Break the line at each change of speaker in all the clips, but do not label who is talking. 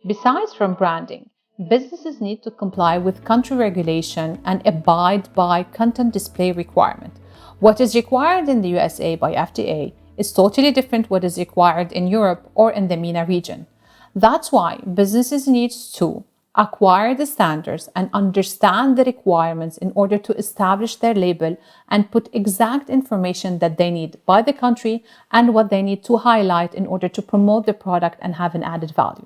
Besides from branding, businesses need to comply with country regulation and abide by content display requirement. What is required in the USA by FDA is totally different what is required in Europe or in the MENA region. That's why businesses need to acquire the standards and understand the requirements in order to establish their label and put exact information that they need by the country and what they need to highlight in order to promote the product and have an added value.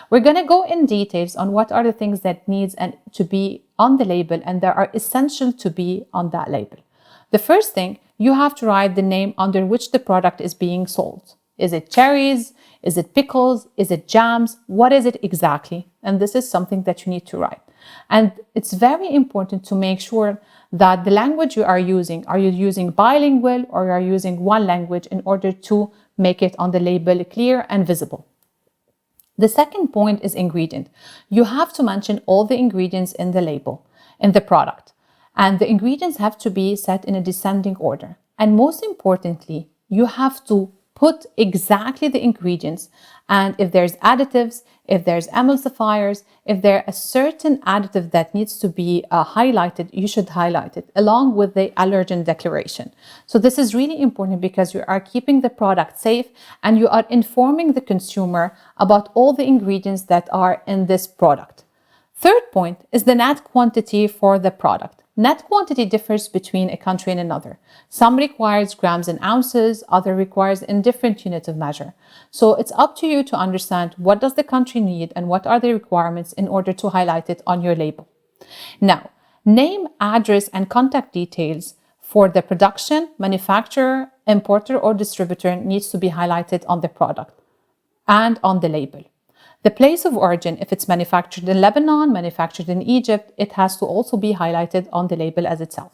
We're going to go in details on what are the things that needs and to be on the label and that are essential to be on that label. The first thing, you have to write the name under which the product is being sold. Is it cherries? Is it pickles? Is it jams? What is it exactly? And this is something that you need to write. And it's very important to make sure that the language you are you using bilingual or are you using one language in order to make it on the label clear and visible. The second point is ingredient. You have to mention all the ingredients in the label, in the product. And the ingredients have to be set in a descending order. And most importantly, you have to put exactly the ingredients, and if there's additives, if there's emulsifiers, if there's a certain additive that needs to be highlighted, you should highlight it along with the allergen declaration. So this is really important because you are keeping the product safe and you are informing the consumer about all the ingredients that are in this product. Third point is the net quantity for the product. Net quantity differs between a country and another. Some requires grams and ounces, other requires in different units of measure. So it's up to you to understand what does the country need and what are the requirements in order to highlight it on your label. Now, name, address, and contact details for the production, manufacturer, importer, or distributor needs to be highlighted on the product and on the label. The place of origin, if it's manufactured in Lebanon, manufactured in Egypt, it has to also be highlighted on the label as itself.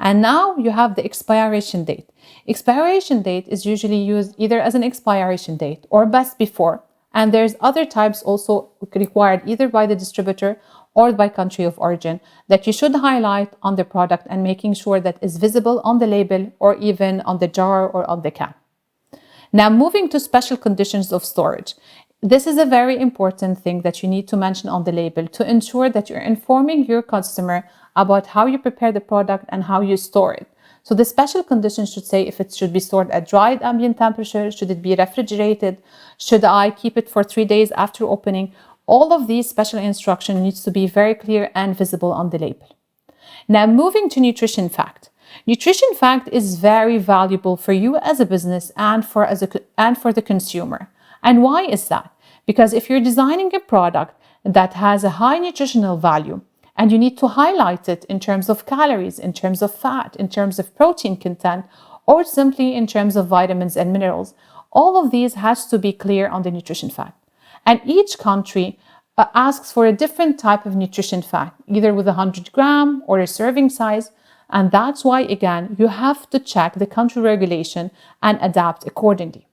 And now you have the expiration date. Expiration date is usually used either as an expiration date or best before. And there's other types also required either by the distributor or by country of origin that you should highlight on the product and making sure that is visible on the label or even on the jar or on the can. Now moving to special conditions of storage. This is a very important thing that you need to mention on the label to ensure that you're informing your customer about how you prepare the product and how you store it. So the special conditions should say if it should be stored at dry ambient temperature, should it be refrigerated, should I keep it for 3 days after opening. All of these special instructions needs to be very clear and visible on the label. Now moving to nutrition fact. Nutrition fact is very valuable for you as a business and for the consumer. And why is that? Because if you're designing a product that has a high nutritional value and you need to highlight it in terms of calories, in terms of fat, in terms of protein content, or simply in terms of vitamins and minerals, all of these has to be clear on the nutrition fact. And each country asks for a different type of nutrition fact, either with 100 gram or a serving size. And that's why, again, you have to check the country regulation and adapt accordingly.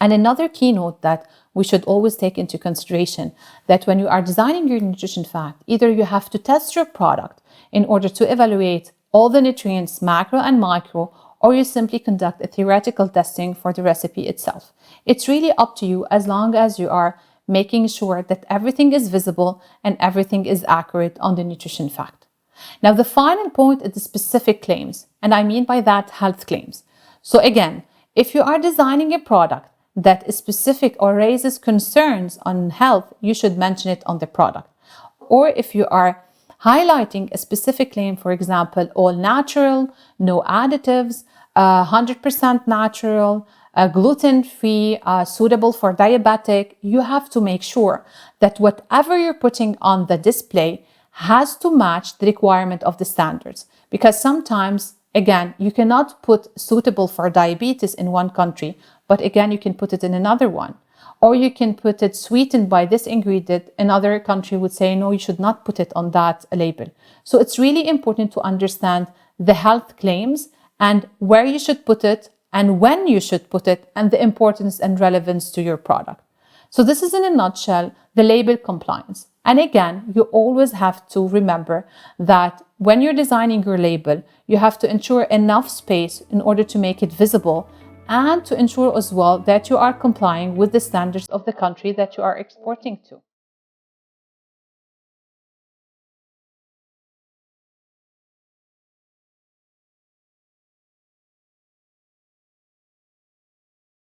And another keynote that we should always take into consideration that when you are designing your nutrition fact, either you have to test your product in order to evaluate all the nutrients, macro and micro, or you simply conduct a theoretical testing for the recipe itself. It's really up to you as long as you are making sure that everything is visible and everything is accurate on the nutrition fact. Now, the final point is the specific claims, and I mean by that health claims. So again, if you are designing a product that is specific or raises concerns on health, you should mention it on the product. Or if you are highlighting a specific claim, for example, all natural, no additives, 100% natural, gluten-free, suitable for diabetic, you have to make sure that whatever you're putting on the display has to match the requirement of the standards. Because sometimes, again, you cannot put suitable for diabetes in one country, but again, you can put it in another one. Or you can put it sweetened by this ingredient. Another country would say, no, you should not put it on that label. So it's really important to understand the health claims and where you should put it and when you should put it and the importance and relevance to your product. So this is in a nutshell, the label compliance. And again, you always have to remember that when you're designing your label, you have to ensure enough space in order to make it visible and to ensure as well that you are complying with the standards of the country that you are exporting to.